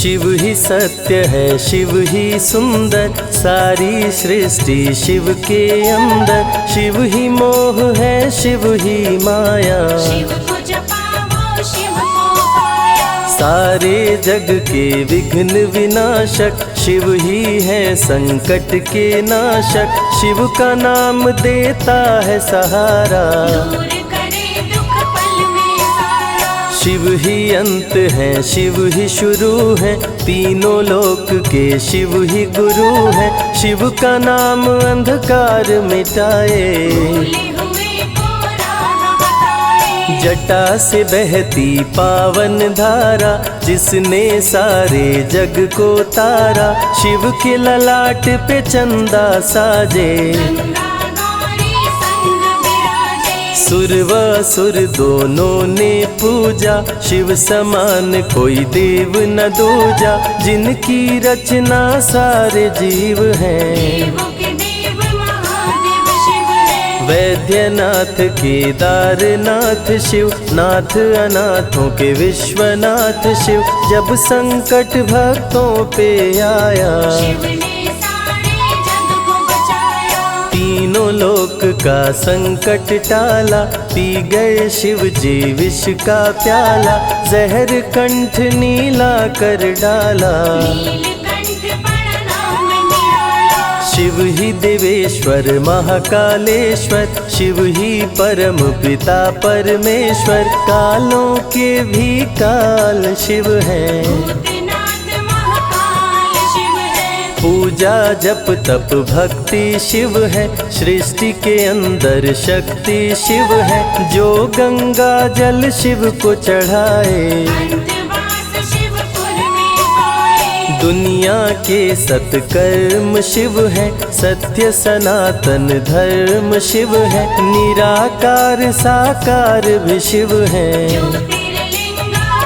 शिव ही सत्य है, शिव ही सुंदर, सारी सृष्टि शिव के अंदर। शिव ही मोह है, शिव ही माया, शिव को जपाओ शिव को पाया। सारे जग के विघ्न विनाशक, शिव ही है संकट के नाशक। शिव का नाम देता है सहारा, दूर करे दुख पल में सारा। शिव ही अंत है, शिव ही शुरू है, तीनों लोक के शिव ही गुरु है। शिव का नाम अंधकार मिटाए, भूले हुए को राह बताए। जटा से बहती पावन धारा, जिसने सारे जग को तारा। शिव के ललाट पे चंदा साजे, गंगा गौरी संग विराजे। सुर व असुर दोनों ने पूजा, शिव समान कोई देव न दूजा। जिनकी रचना सारे जीव हैं, देवों के देव महादेव शिव है। वैद्यनाथ केदारनाथ शिव, नाथ अनाथों के विश्वनाथ शिव। जब संकट भक्तों पे आया, शिव ने सारे जग को बचाया। तीनों लोक का संकट टाला, पी गए शिव जी विष का प्याला। जहर कंठ नीला कर डाला, नीलकंठ बड़ा नाम निराला। शिव ही देवेश्वर महाकालेश्वर, शिव ही परम पिता परमेश्वर। कालों के भी काल शिव हैं, भूतनाथ महाकाल शिव है। पूजा जप तप भक्ति शिव है, सृष्टि के अंदर शक्ति शिव है। जो गंगा जल शिव को चढ़ाए, अंतवास शिवपुर में पाए। दुनिया के सत्कर्म शिव है, सत्य सनातन धर्म शिव है। निराकार साकार भी शिव है, ज्योतिर्लिंगाकार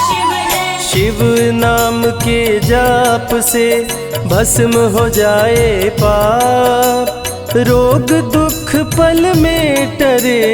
शिव है। शिव नाम के जाप से भस्म हो जाए पाप। रोग दुख पल में टरे,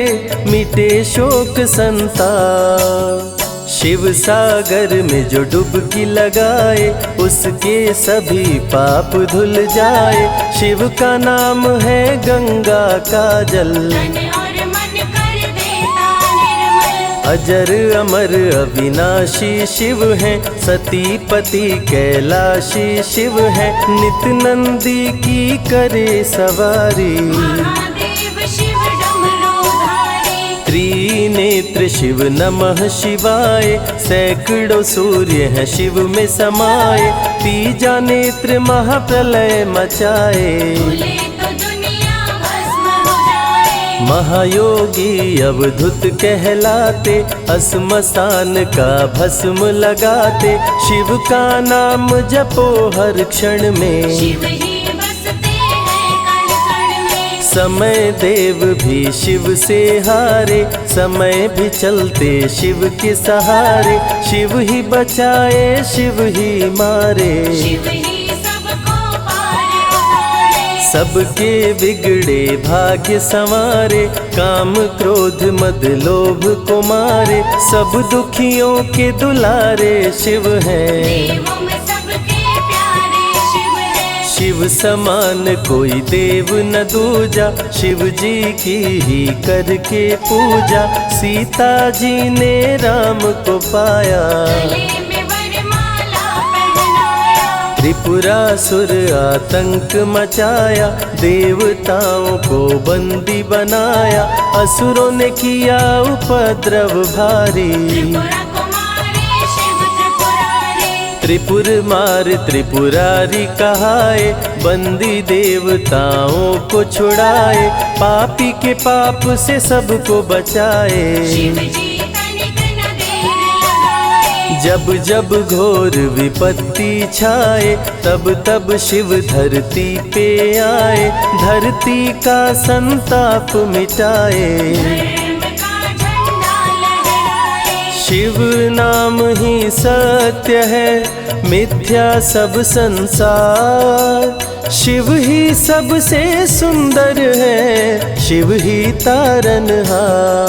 मिटे शोक संताप। शिव सागर में जो डुबकी लगाए, उसके सभी पाप धुल जाए। शिव का नाम है गंगा का जल, तन और मन कर देता निर्मल। अजर अमर अविनाशी शिव है, सती पति कैलाशी शिव है। नित नंदी की करे सवारी, महादेव शिव डमरूधारी। त्रिनेत्र शिव नमः शिवाय। सैकड़ों सूर्य हैं शिव में समाये, तीजा नेत्र महाप्रलय मचाए। भूले तो दुनिया भस्म हो जाए। महायोगी अवधूत कहलाते, अस्मशान का भस्म लगाते। शिव का नाम जपो हर क्षण में, शिव ही बसते हैं कण कण में। समय देव भी शिव से हारे, समय भी चलते शिव के सहारे। शिव ही बचाए शिव ही मारे, शिव ही सबको पार उतारे। सबके बिगड़े भाग्य संवारे। काम क्रोध मद लोभ को मारे, सब दुखियों के दुलारे शिव हैं। देवों में सबके प्यारे शिव है। शिव समान कोई देव न दूजा, शिव जी की ही करके पूजा। सीता जी ने राम को पाया, गले में वरमाला पहनाया। त्रिपुरासुर आतंक मचाया, देवताओं को बंदी बनाया। असुरों ने किया उपद्रव भारी, त्रिपुरा कुमारी शिव त्रिपुरारी। त्रिपुर मार त्रिपुरारी कहाए, बंदी देवताओं को छुड़ाए। पापी के पाप से सबको बचाए, शिव जी तनिक न देर लगाए। जब जब घोर विपत्ति छाए, तब तब शिव धरती पे आए। धरती का संताप मिटाए, धर्म का झंडा लहराए। शिव नाम ही सत्य है, मिथ्या सब संसार। शिव ही सबसे सुंदर है, शिव ही तारनहार।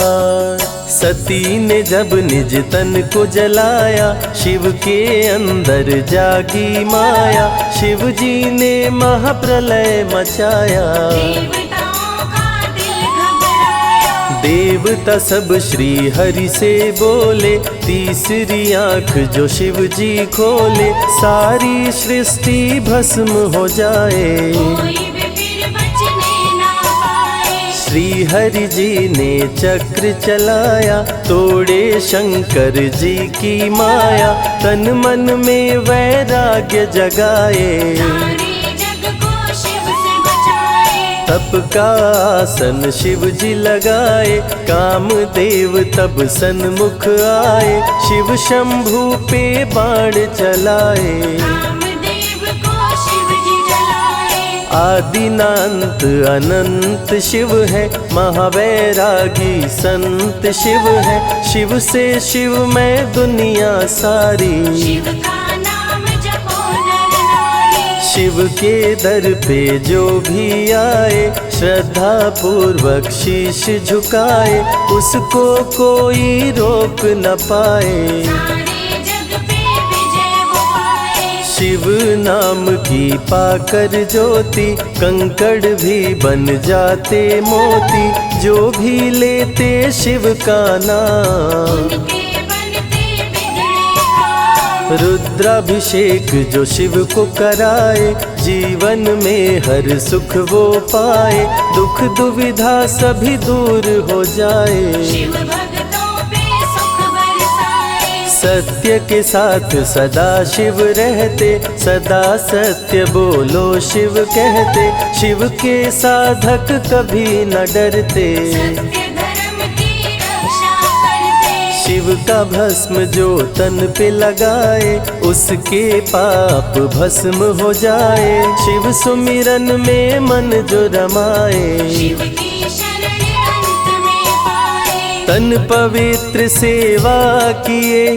सती ने जब निज तन को जलाया, शिव के अंदर जागी माया, शिव जी ने महाप्रलय मचाया। देवताओं का दिल घबराया, देवता सब श्री हरि से बोले, तीसरी आंख जो शिव जी खोले, सारी सृष्टि भस्म हो जाए। कोई भी फिर बचने ना पाए। श्री हरि जी ने चक्र चलाया, तोड़े शंकर जी की माया, तन मन में वैराग्य जगाए। सारे जग को शिव से बचाए। तप का आसन शिव जी लगाए, कामदेव तब सन्मुख आए, शिव शंभू पे बाण चलाए। कामदेव को शिव जी जलाए। आदिनांत अनंत शिव है, महावैरागी संत शिव है, शिव से शिव में दुनिया सारी। शिव का नाम जपो नर नारी। शिव के दर पे जो भी आए, श्रद्धा पूर्वक शीश झुकाए, उसको कोई रोक न पाए। सारे जग पे विजय वो पाए। शिव नाम की पाकर ज्योति, कंकड़ भी बन जाते मोती, जो भी लेते शिव का नाम। उनके बनते बिगड़े काम। रुद्राभिषेक जो शिव को कराए, जीवन में हर सुख वो पाए, दुख दुविधा सभी दूर हो जाए। शिव भक्तों पे सुख बरसाए। सत्य के साथ सदा शिव रहते, सदा सत्य बोलो शिव कहते, शिव के साधक कभी न डरते। सत्य धर्म की रक्षा करते। शिव का भस्म जो तन पे लगाए, उसके पाप भस्म हो जाए। शिव सुमिरन में मन जो रमाए, शिव की शरण अंत में पाए। तन पवित्र सेवा किए,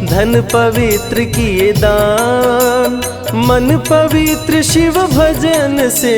धन पवित्र किए दान, मन पवित्र शिव भजन से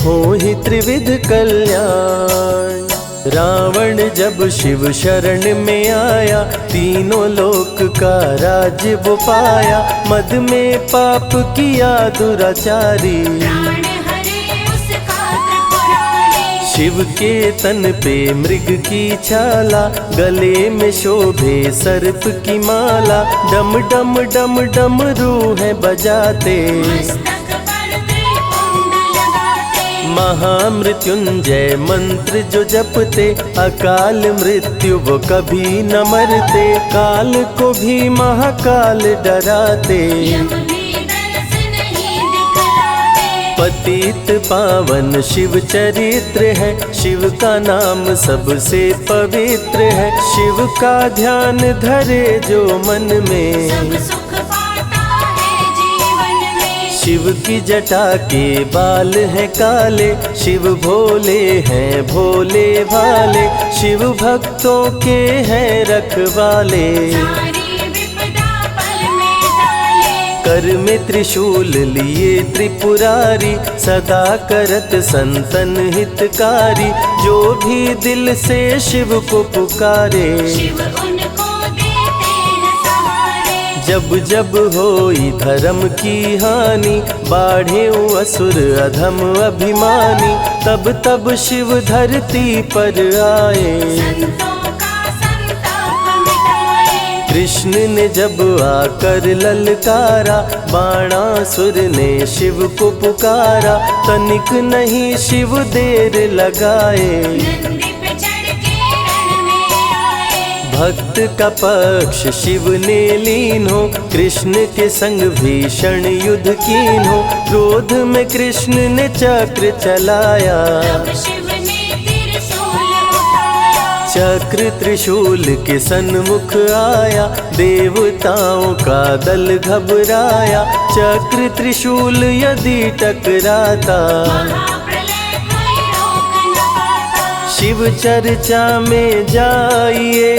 हो ही त्रिविध कल्याण। रावण जब शिव शरण में आया, तीनों लोक का राज वो पाया, मद में पाप किया दुराचारी। प्राण हरे उसका त्रिपुरारी। शिव के तन पे मृग की छाला, गले में शोभे सर्प की माला, डम डम डम डम रूह बजाते। मस्तक पर त्रिपुंड लगाते। महामृत्युंजय मंत्र जो जपते, अकाल मृत्यु वो कभी न मरते, काल को भी महाकाल डराते। यम भी दरस नहीं दिखलाते। पतित पावन शिव चरित्र है, शिव का नाम सबसे पवित्र है, शिव का ध्यान धरे जो मन में, सब सुख पाता है जीवन में। शिव की जटा के बाल हैं काले, शिव भोले हैं भोले भाले, शिव भक्तों के हैं रखवाले। सारी विपदा पल में टाले। कर में त्रिशूल लिए त्रिपुरारी, सदा करत संतन हितकारी, जो भी दिल से शिव को पुकारे। शिव उनको देते हैं सहारे। जब जब होई धर्म की हानि, बाढ़े असुर अधम अभिमानी, तब तब शिव धरती पर आए। संतों का संताप मिटाए। कृष्ण ने जब आकर ललकारा, बाणासुर ने शिव को पुकारा, तनिक नहीं शिव देर लगाए। नंदी पे चढ़ के रण में आए। भक्त का पक्ष शिव ने लीन हो, कृष्ण के संग भीषण युद्ध कीन हो, क्रोध में कृष्ण ने चक्र चलाया। तब शिव ने त्रिशूल उठाया। चक्र त्रिशूल के सन्मुख आया, देवताओं का दल घबराया, चक्र त्रिशूल यदि टकराता, महाप्रलय कोई रोक न पाता। शिव चर्चा में जाइए,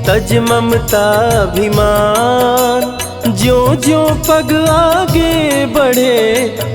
तज ममता अभिमान, ज्यों ज्यों पग आगे बढ़े,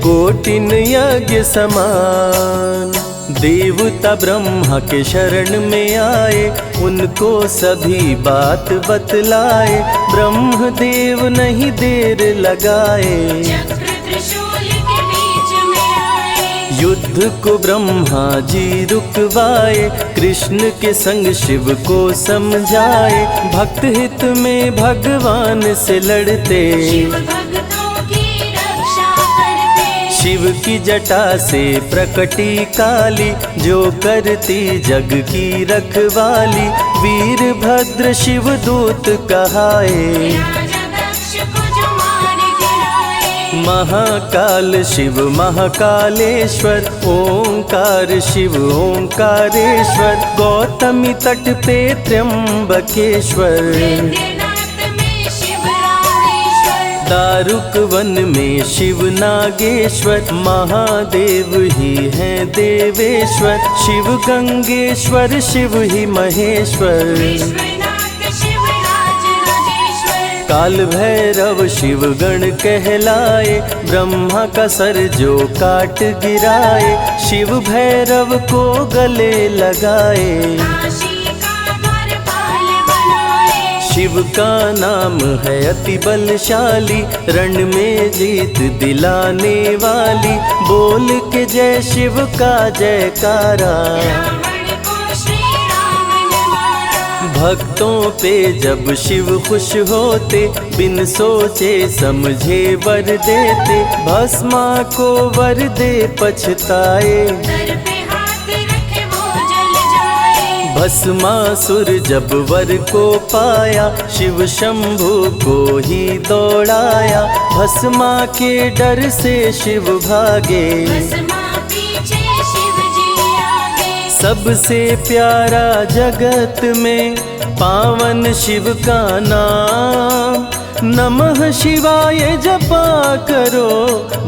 कोटिन यज्ञ समान। देवता ब्रह्मा के शरण में आए, उनको सभी बात बतलाए। ब्रह्मदेव नहीं देर लगाए, चक्र त्रिशूल के बीच में आए। युद्ध को ब्रह्मा जी रुकवाए, कृष्ण के संग शिव को समझाए। भक्त हित में भगवान से लड़ते, शिव भक्तों की रक्षा करते। शिव की जटा से प्रकटी काली, जो करती जग की रखवाली। वीरभद्र शिव दूत कहाए, राजा दक्ष को जो मार गिराए। महाकाल शिव महाकालेश्वर, ओंकार शिव ओंकारेश्वर। गौतमी तट पे त्र्यंबकेश्वर, वैद्यनाथ में शिव रामेश्वर। दारुक वन में शिव नागेश्वर। महादेव ही हैं देवेश्वर, शिव गंगेश्वर शिव ही महेश्वर। विश्वनाथ शिव राज राजेश्वर। काल भैरव शिव गण कहलाए, ब्रह्मा का सर जो काट गिराए। शिव भैरव को गले लगाए, काशी का द्वारपाल बनाए। शिव का नाम है अति बलशाली, रण में जीत दिलाने वाली। बोल के जय शिव का जयकारा, रावण को श्री राम ने मारा। भक्तों पे जब शिव खुश होते, बिन सोचे समझे वर देते। भस्मा को वर दे पछताए, सर पे हाथ रखे वो जल जाए। भस्मासुर जब वर को पाया, शिव शंभु को ही दौड़ाया। भस्मा के डर से शिव भागे, भस्मा पीछे शिव जी आगे। सबसे प्यारा जगत में पावन शिव का नाम। नमः शिवाय जपा करो,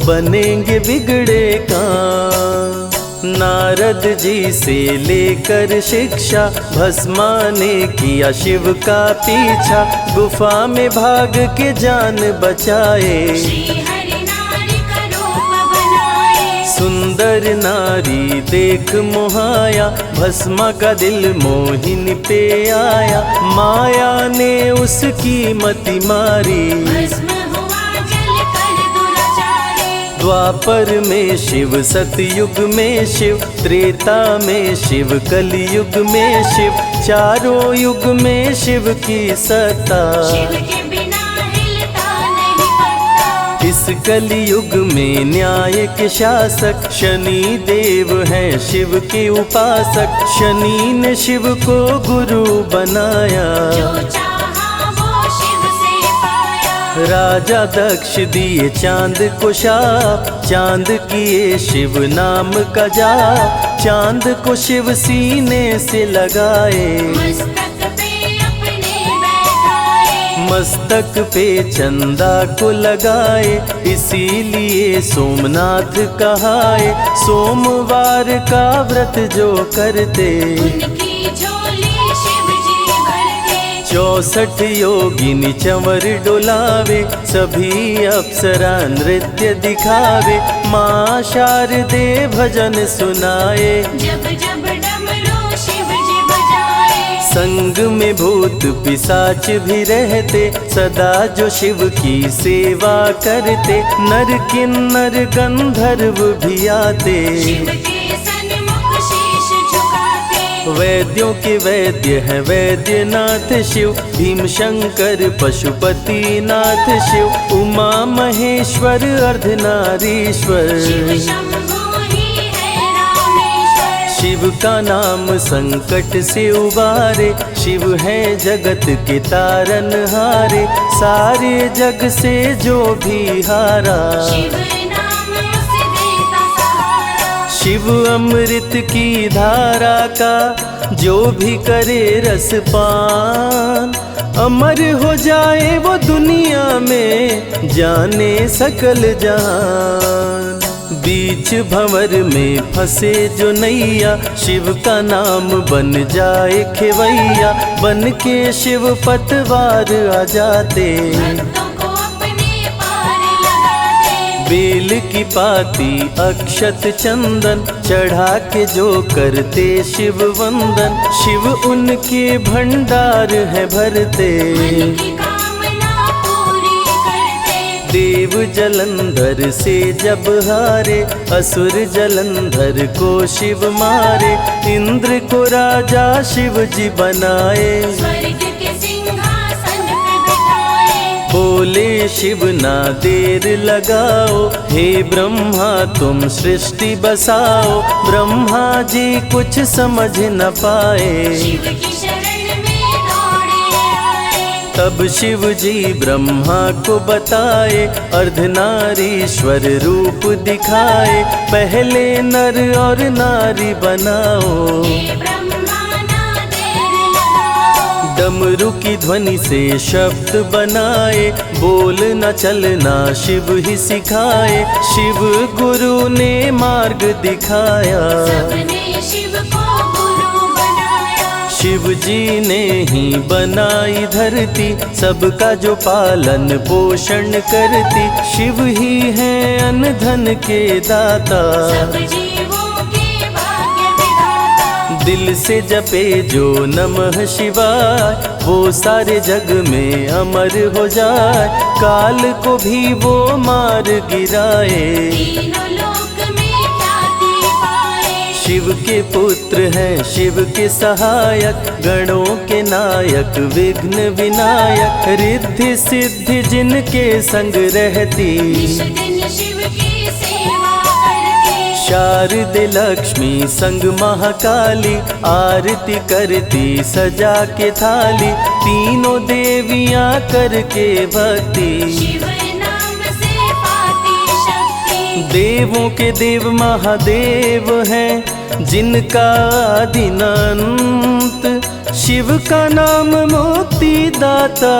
बनेंगे बिगड़े काम। नारद जी से लेकर शिक्षा, भस्मा ने किया शिव का पीछा। गुफा में भाग के जान बचाए, श्री हरि नारी का रूप बनाए। सुंदर नारी देख मोहाया, भस्मा का दिल मोहिनी पे आया। माया ने उसकी मति मारी, भस्म हुआ जल कर दुराचारी। द्वापर में शिव सतयुग में शिव, त्रेता में शिव कलयुग में शिव। चारों युग में शिव की सत्ता, शिव के बिना हिलता नहीं पत्ता। इस कलयुग में न्याय के शासक, शनि देव हैं शिव के उपासक। शनि ने शिव को गुरु बनाया, जो चाहा वो शिव से पाया। राजा दक्ष दिए चांद को शाप, चांद किए शिव नाम का जाप। चांद को शिव सीने से लगाए, मस्तक पे अपने बैठाए। मस्तक पे चंदा को लगाए। इसीलिए सोमनाथ कहाए, सोमवार का व्रत जो करते। उनकी झोली शिव जी भरते। 64 योगिनी चंवर डोलावे, सभी अप्सरा नृत्य दिखावे। माँ शारदे भजन सुनाए, जब जब डमरू शिव जी बजाए। संग में भूत पिशाच भी रहते, सदा जो शिव की सेवा करते। नर किन्नर गंधर्व भी आते, शिव के सन्मुख शीश झुकाते। वैद्यों के वैद्य है वैद्यनाथ शिव। भीम शंकर पशुपति नाथ शिव। उमा महेश्वर अर्धनारीश्वर, शिव शंभु ही है रामेश्वर। शिव का नाम संकट से उबारे। शिव है जगत के तारनहारे, सारे जग से जो भी हारा। शिव नाम उसे देता सहारा। शिव अमृत की धारा का जो भी करे रसपान, अमर हो जाए वो दुनिया में, जाने सकल जहान। बीच भंवर में फंसे जो नैया, शिव का नाम बन जाए खेवैया। बन के शिव पतवार आ जाते, भक्तों को अपने पार लगाते। बेल की पाती अक्षत चंदन चढ़ा के जो करते शिव वंदन, शिव उनके भंडार है भरते। मन की कामना पूरी करते। देव जलंधर से जब हारे, असुर जलंधर को शिव मारे। इंद्र को राजा शिव जी बनाए, स्वर्ग के सिंहासन पे बिठाए। बोले शिव ना देर लगाओ, हे ब्रह्मा तुम सृष्टि बसाओ। ब्रह्मा जी कुछ समझ न पाए, शिव की शरण में दौड़े आए। तब शिव जी ब्रह्मा को बताए, अर्धनारीश्वर रूप दिखाए। पहले नर और नारी बनाओ, हे ब्रह्मा ना देर लगाओ। डमरू की ध्वनि से शब्द बनाए, बोलना चलना शिव ही सिखाए। शिव गुरु ने मार्ग दिखाया, सबने शिव को गुरु बनाया। शिव जी ने ही बनाई धरती, सबका जो पालन पोषण करती। शिव ही है अन्न धन के दाता, सब जीवों के भाग्य विधाता। दिल से जपे जो नमः शिवाय, वो सारे जग में अमर हो जाए। काल को भी वो मार गिराए, तीनों लोक में ख्याति पाए। शिव के पुत्र हैं शिव के सहायक, गणों के नायक विघ्न विनायक। रिद्धि सिद्धि जिनके संग रहती, निश दिन शिव की सेवा करते। शारदे लक्ष्मी संग महाकाली, आरती करती सजा के थाली। तीनों देवियां करके भक्ति, शिव नाम से पाती शक्ति। देवों के देव महादेव हैं, जिनका आदि न अंत। शिव का नाम मुक्ति दाता,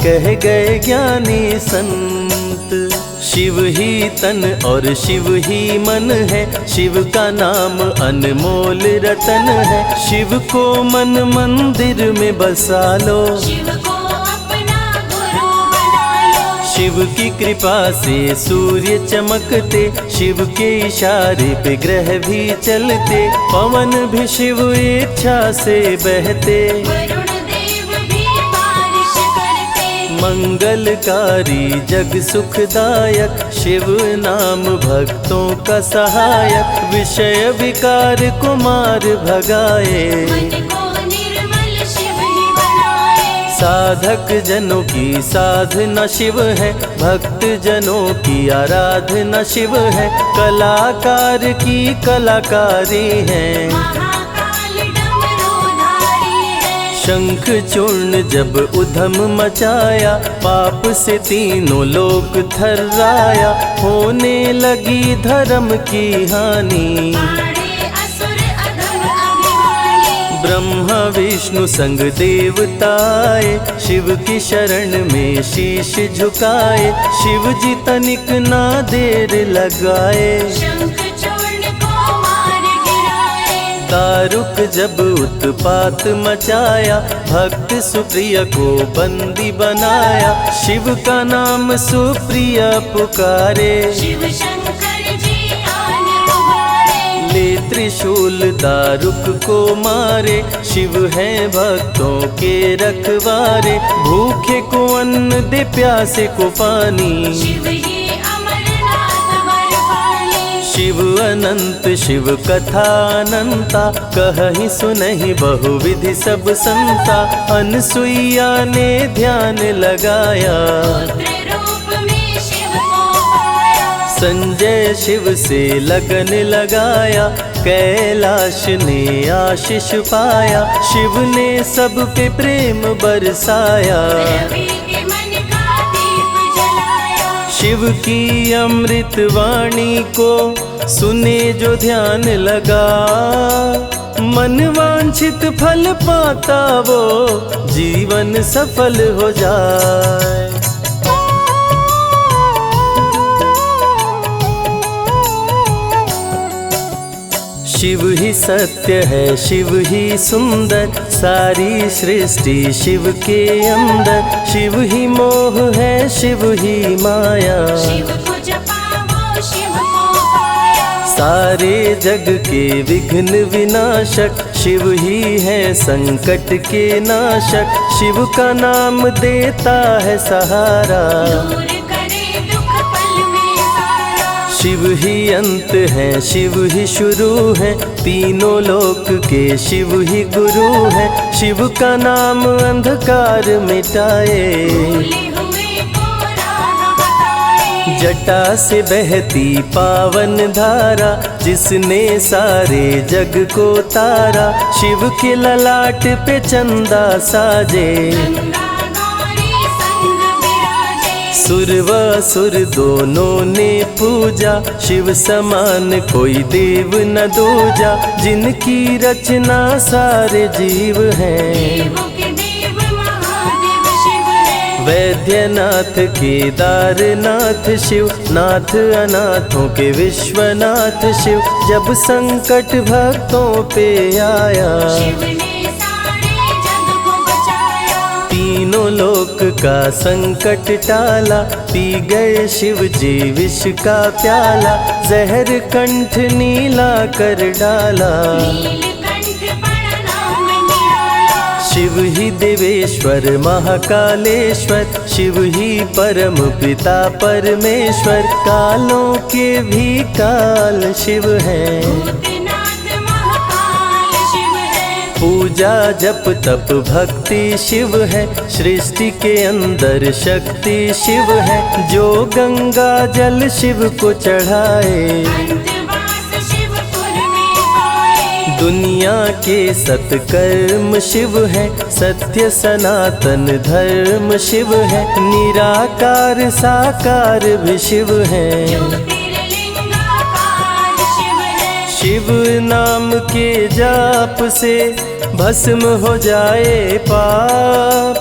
कह गए ज्ञानी संत। शिव ही तन और शिव ही मन है, शिव का नाम अनमोल रतन है। शिव को मन मंदिर में बसा लो, शिव को अपना गुरु बना लो। शिव की कृपा से सूर्य चमकते, शिव के इशारे पे ग्रह भी चलते। पवन भी शिव इच्छा से बहते, वरुण देव भी बारिश करते। मंगलकारी जग सुखदायक, शिव नाम भक्तों का सहायक। विषय विकार को मार भगाए, मन को निर्मल शिव ही बनाए। साधक जनों की साधना शिव है, भक्त जनों की आराधना शिव है। कलाकार की कलाकारी है, महाकाल डमरूधारी है। शंख चूर्ण जब उधम मचाया, पाप से तीनों लोक थर्राया। होने लगी धर्म की हानि, बाड़े असुर अधम अभिमानी। ब्रह्मा विष्णु संग देवताए, शिव की शरण में शीश झुकाए। शिव जी तनिक ना देर लगाए, शंख चूर्ण को मार गिराए। दारुक जब उत्पात मचाया, भक्त सुप्रिय को बंदी बनाया। शिव का नाम सुप्रिय पुकारे, शिव शंकर जी आन उबारे। ले त्रिशूल दारुक को मारे। शिव है भक्तों के रखवारे, भूखे को अन्न दे प्यासे को पानी। शिव ही अमरनाथ वर पानी। शिव अनंत शिव कथा अनंता, कहीं सुनहि बहुविधि सब संता। अनसुईया ने ध्यान लगाया, पुत्र रूप में शिव को पाया। संजय शिव से लगन लगाया। कैलाश ने आशीष पाया, शिव ने सब पे प्रेम बरसाया। रवि के मन का दीप जलाया। शिव की अमृत वाणी को सुने जो ध्यान लगा, मन वांछित फल पाता वो जीवन सफल हो जाए। शिव ही सत्य है, शिव ही सुंदर, सारी सृष्टि शिव के अंदर। शिव ही मोह है, शिव ही माया, शिव को जपा सारे जग के विघ्न विनाशक शिव ही है संकट के नाशक। शिव का नाम देता है सहारा, दूर करे दुख पल में सारा। शिव ही अंत है शिव ही शुरू है, तीनों लोक के शिव ही गुरु है। शिव का नाम अंधकार मिटाए, भूले हुए को राह बताए। जटा से बहती पावन धारा, जिसने सारे जग को तारा। शिव के ललाट पे चंदा साजे, गंगा गौरी संग विराजे। सुर व असुर दोनों ने पूजा, शिव समान कोई देव न दूजा। जिनकी रचना सारे जीव हैं, देवों के देव महादेव शिव है। वैद्यनाथ केदारनाथ शिव, नाथ अनाथों के विश्वनाथ शिव। जब संकट भक्तों पे आया, शिव ने सारे जग को बचाया। तीनों लोक का संकट टाला। पी गए शिव जी विष का प्याला, जहर कंठ नीला कर डाला। नीलकंठ बड़ा नाम निराला। शिव ही देवेश्वर महाकालेश्वर, शिव ही परम पिता परमेश्वर। कालों के भी काल शिव हैं, भूतनाथ महाकाल शिव है। पूजा जप तप भक्ति शिव है। सृष्टि के अंदर शक्ति शिव है, जो गंगा जल शिव को चढ़ाए। अंतवास शिवपुर में पाए। दुनिया के सत्कर्म शिव है, सत्य सनातन धर्म शिव है। निराकार साकार भी शिव है, ज्योतिर्लिंगाकार शिव है। शिव नाम के जाप से भस्म हो जाए पाप।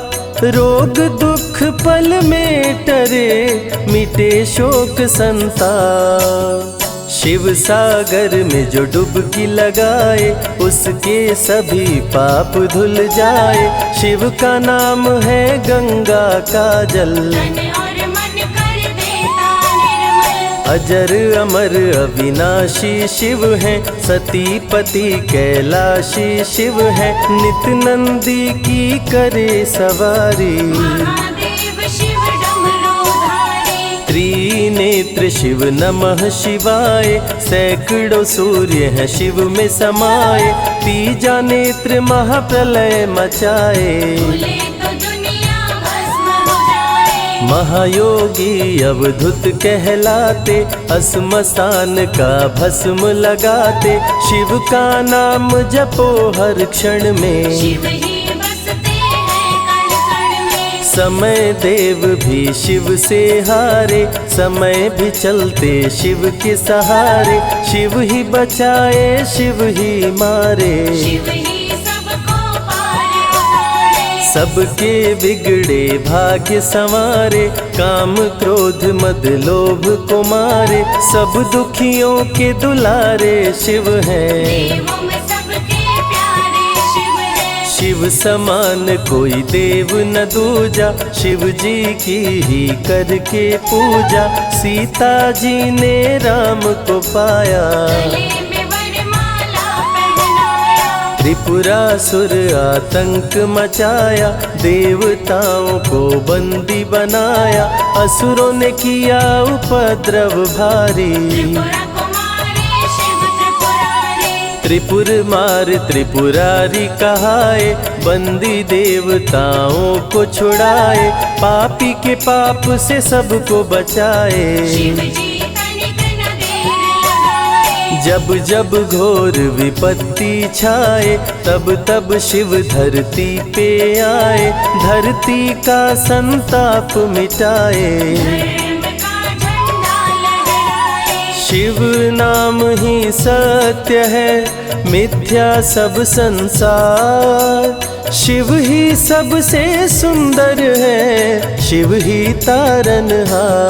रोग दुख पल में टरे, मिटे शोक संताप। शिव सागर में जो डुबकी लगाए, उसके सभी पाप धुल जाए। शिव का नाम है गंगा का जल, तन और मन कर देता निर्मल। अजर अमर अविनाशी शिव है। सतीपति कैलाशी शिव है, नित नंदी की करे सवारी। महादेव शिव डमरूधारी। त्रिनेत्र शिव नमः शिवाय, सैकड़ों सूर्य हैं शिव में समाये। तीजा नेत्र महाप्रलय मचाए, भूले तो दुनिया भस्म हो जाए। महायोगी अवधूत कहलाते, अस्मशान का भस्म लगाते। शिव का नाम जपो हर क्षण में, शिव ही बसते हैं कण कण में। समय देव भी शिव से हारे, समय भी चलते शिव के सहारे। शिव ही बचाए शिव ही मारे, शिव ही सबको पार उतारे। सबके बिगड़े भाग्य संवारे। काम क्रोध मद लोभ को मारे, सब दुखियों के दुलारे शिव हैं। देवों में सबके प्यारे शिव है। शिव समान कोई देव न दूजा, शिव जी की ही करके पूजा। सीता जी ने राम को पाया, गले में वरमाला पहनाया। त्रिपुरासुर आतंक मचाया। देवताओं को बंदी बनाया, असुरों ने किया उपद्रव भारी। त्रिपुरा कुमारी शिव त्रिपुरारी। त्रिपुर मार त्रिपुरारी कहाए, बंदी देवताओं को छुड़ाए। पापी के पाप से सबको बचाए, शिव जी तनिक न देर लगाए। जब जब घोर विपत्ति छाए, तब तब शिव धरती पे आए। धरती का संताप मिटाए, धर्म का झंडा लहराए। शिव नाम ही सत्य है, मिथ्या सब संसार। शिव ही सबसे सुंदर है, शिव ही तारनहार।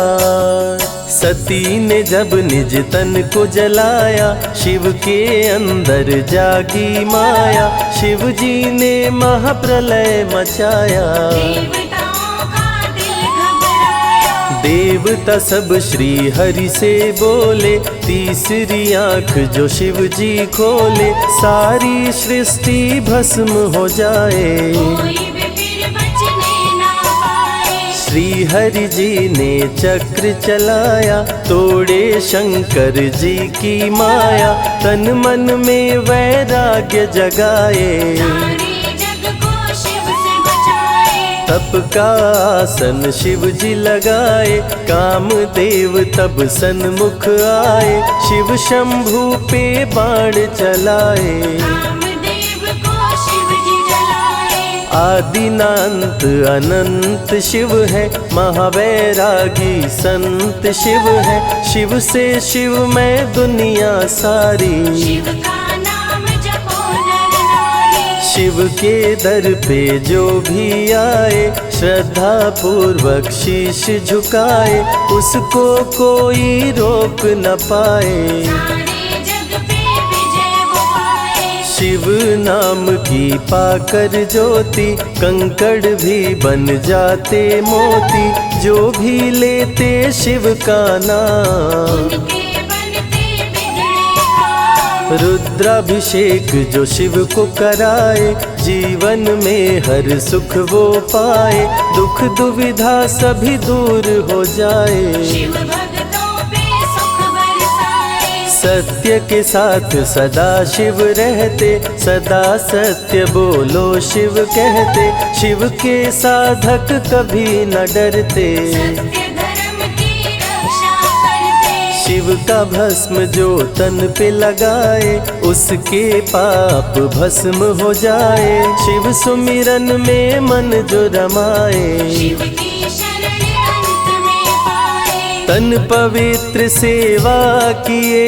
सती ने जब निज तन को जलाया, शिव के अंदर जागी माया। शिव जी ने महाप्रलय मचाया, देवताओं का दिल घबराया। देवता सब श्री हरि से बोले, तीसरी आंख जो शिव जी खोले, सारी सृष्टि भस्म हो जाए। कोई भी फिर बचने ना पाए। श्री हरि जी ने चक्र चलाया, तोड़े शंकर जी की माया, तन मन में वैराग्य जगाए। सारे जग को शिव से बचाए। तप का आसन शिव जी लगाए, कामदेव तब सन्मुख आए, शिव शंभू पे बाण चलाए। कामदेव को शिव जी जलाए। आदिनांत अनंत शिव है, महावैरागी संत शिव है, शिव से शिव में दुनिया सारी। शिव का नाम जपो नर नारी। शिव के दर पे जो भी आए, श्रद्धा पूर्वक शीश झुकाए, उसको कोई रोक न पाए। सारे जग पे विजय वो पाए। शिव नाम की पाकर ज्योति, कंकड़ भी बन जाते मोती, जो भी लेते शिव का नाम। उनके बनते बिगड़े काम। रुद्राभिषेक जो शिव को कराए, जीवन में हर सुख वो पाए, दुख दुविधा सभी दूर हो जाए। शिव भक्तों पे सुख बरसाए। सत्य के साथ सदा शिव रहते, सदा सत्य बोलो शिव कहते, शिव के साधक कभी न डरते। सत्य धर्म की रक्षा करते। शिव का भस्म जो तन पे लगाए, उसके पाप भस्म हो जाए। शिव सुमिरन में मन जो रमाए, शिव की शरण अंत में पाए। तन पवित्र सेवा किए,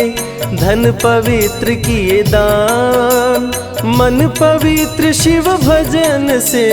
धन पवित्र किए दान, मन पवित्र शिव भजन से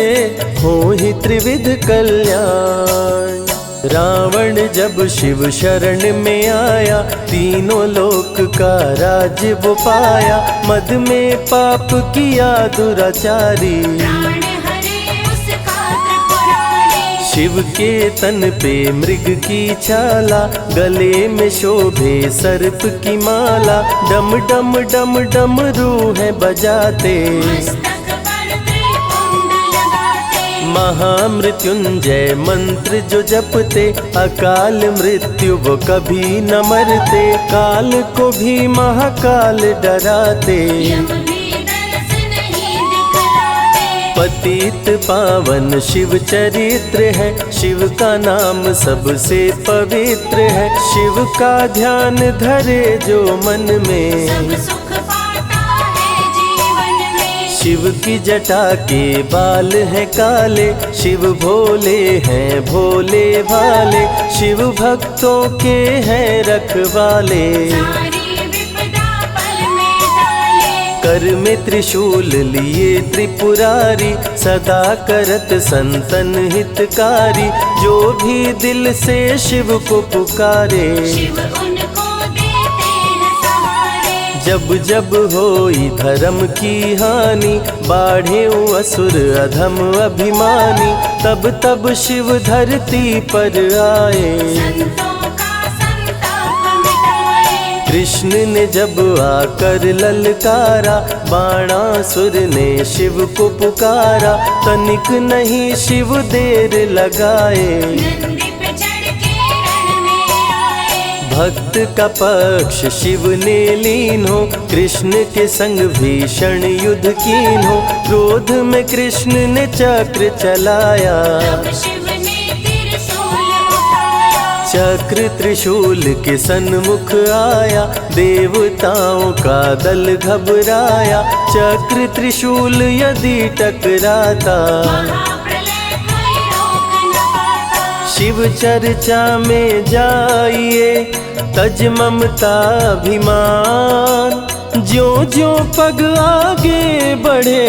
हो ही त्रिविध कल्याण। रावण जब शिव शरण में आया, तीनों लोक का राज्य वो पाया, मद में पाप किया दुराचारी। प्राण हरे उसका त्रिपुरारी। शिव के तन पे मृग की छाला, गले में शोभे सर्प की माला, डम डम डम डम रूहें बजाते। मस्तक पर त्रिपुंड लगाते। महामृत्युंजय मंत्र जो जपते, अकाल मृत्यु वो कभी न मरते, काल को भी महाकाल डराते। यम भी दरस नहीं दिखलाते। पतित पावन शिव चरित्र है, शिव का नाम सबसे पवित्र है, शिव का ध्यान धरे जो मन में, सब सुख पाता है जीवन में। शिव की जटा के बाल हैं काले, शिव भोले हैं भोले भाले, शिव भक्तों के हैं रखवाले। सारी विपदा पल में टाले। कर में त्रिशूल लिए त्रिपुरारी, सदा करत संतन हितकारी, जो भी दिल से शिव को पुकारे। शिव उनको देते हैं सहारे। जब जब होई धर्म की हानि, बाढ़े असुर अधम अभिमानी, तब तब शिव धरती पर आए। संतों का संताप मिटाए। कृष्ण ने जब आकर ललकारा, बाणासुर ने शिव को पुकारा, तनिक नहीं शिव देर लगाए। नंदी पे चढ़ के रण में आए। भक्त का पक्ष शिव ने लीन हो, कृष्ण के संग भीषण युद्ध कीन हो, क्रोध में कृष्ण ने चक्र चलाया। तब शिव ने त्रिशूल उठाया। चक्र त्रिशूल के सन्मुख आया, देवताओं का दल घबराया, चक्र त्रिशूल यदि टकराता, महाप्रलय कोई रोक न पाता। शिव चर्चा में जाइए, तज ममता अभिमान, ज्यों ज्यों पग आगे बढ़े,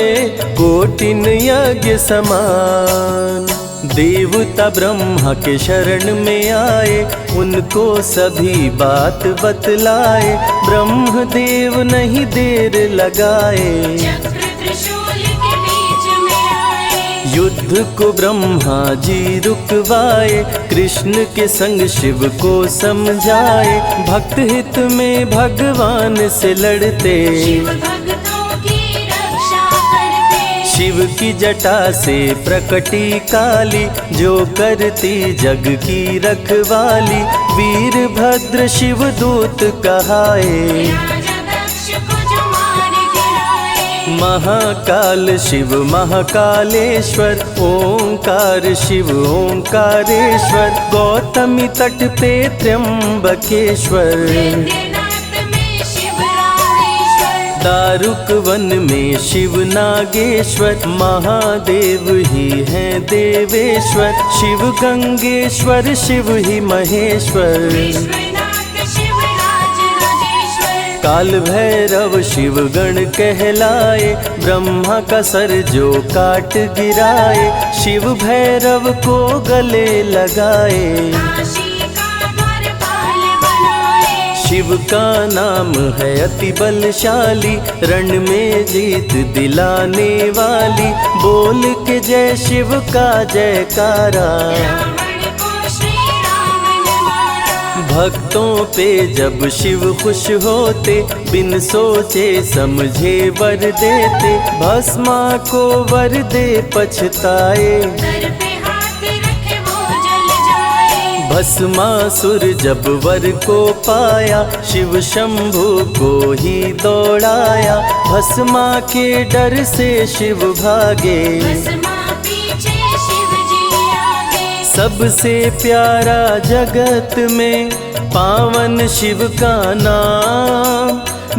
कोटिन यज्ञ समान। देवता ब्रह्मा के शरण में आए, उनको सभी बात बतलाए, ब्रह्मदेव नहीं देर लगाए। चक्र त्रिशूल के बीच में आए। युद्ध को ब्रह्मा जी रुकवाए, कृष्ण के संग शिव को समझाए। भक्त हित में भगवान से लड़ते, शिव भक्तों की रक्षा करते। शिव की जटा से प्रकटी काली, जो करती जग की रखवाली। वीरभद्र शिव दूत कहाए, राजा दक्ष को जो मार गिराए। महाकाल शिव महाकालेश्वर, ओंकार शिव ओंकारेश्वर। गौतमी तट पे त्र्यंबकेश्वर, वैद्यनाथ में शिव रामेश्वर। दारुक वन में शिव नागेश्वर। महादेव ही हैं देवेश्वर, शिव गंगेश्वर शिव ही महेश्वर। विश्वनाथ शिव राजराजेश्वर। काल भैरव शिव गण कहलाए, ब्रह्मा का सर जो काट गिराए। शिव भैरव को गले लगाए, काशी का द्वारपाल बनाए। शिव का नाम है अति बलशाली, रण में जीत दिलाने वाली। बोल के जय शिव का जयकारा, रावण को श्री राम ने मारा। भक्तों पे जब शिव खुश होते, बिन सोचे समझे वर देते। भस्मा को वर दे पछताए, सर पे हाथ रखे वो जल जाए। भस्मासुर जब वर को पाया, शिव शंभु को ही दौड़ाया। भस्मा के डर से शिव भागे, भस्मा पीछे शिव जी आगे। सबसे प्यारा जगत में पावन शिव का नाम।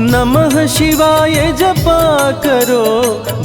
नमः शिवाय जपा करो,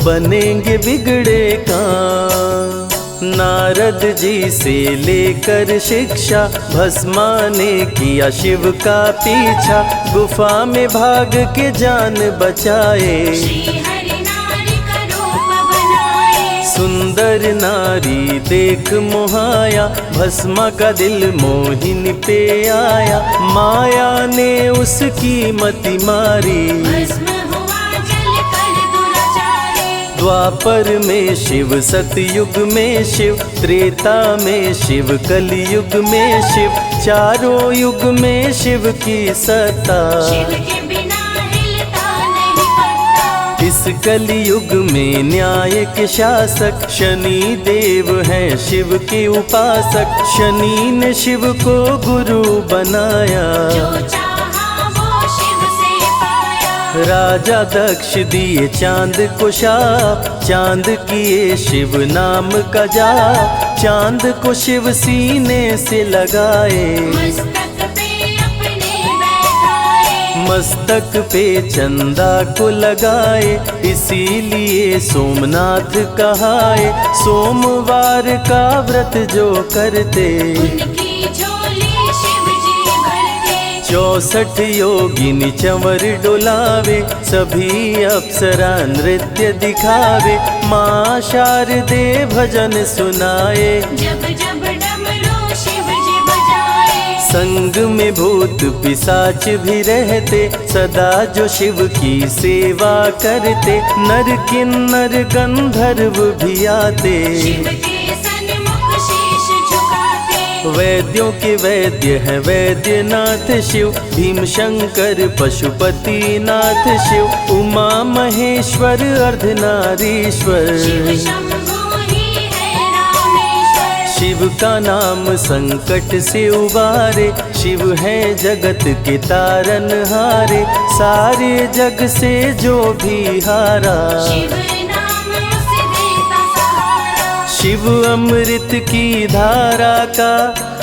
बनेंगे बिगड़े काम। नारद जी से लेकर शिक्षा, भस्मा ने किया शिव का पीछा। गुफा में भाग के जान बचाए, श्री हरि नारी का रूप बनाए। सुंदर नारी देख मोहाया, भस्मा का दिल मोहिनी पे आया। माया ने उसकी मति मारी, भस्म हुआ जल कर दुराचारी। द्वापर में शिव सतयुग में शिव, त्रेता में शिव कलयुग में शिव। चारों युग में शिव की सत्ता, शिव के बिना हिलता नहीं पत्ता। इस कलयुग में न्याय के शासक, शनि देव हैं शिव के उपासक। शनि ने शिव को गुरु बनाया, जो चाहा वो शिव से पाया। राजा दक्ष दिए चांद को शाप, चांद किए शिव नाम का जाप। चांद को शिव सीने से लगाए, मस्तक पे अपने बैठाए। मस्तक पे चंदा को लगाए। इसीलिए सोमनाथ कहाए, सोमवार का व्रत जो करते। उनकी झोली शिव जी भरते। 64 योगिनी चंवर डोलावे, सभी अप्सरा नृत्य दिखावे। माँ शारदे भजन सुनाए, जब जब डमरू शिव जी बजाए। संग में भूत पिशाच भी रहते, सदा जो शिव की सेवा करते। नर किन्नर गंधर्व भी आते, शिव के सन्मुख शीश झुकाते। वैद्यों के वैद्य है वैद्यनाथ शिव। भीम शंकर पशुपति नाथ शिव। उमा महेश्वर अर्धनारीश्वर, शिव शंभु ही है रामेश्वर। शिव का नाम संकट से उबारे। शिव है जगत के तारनहारे, सारे जग से जो भी हारा। शिव नाम उसे देता सहारा। शिव अमृत की धारा का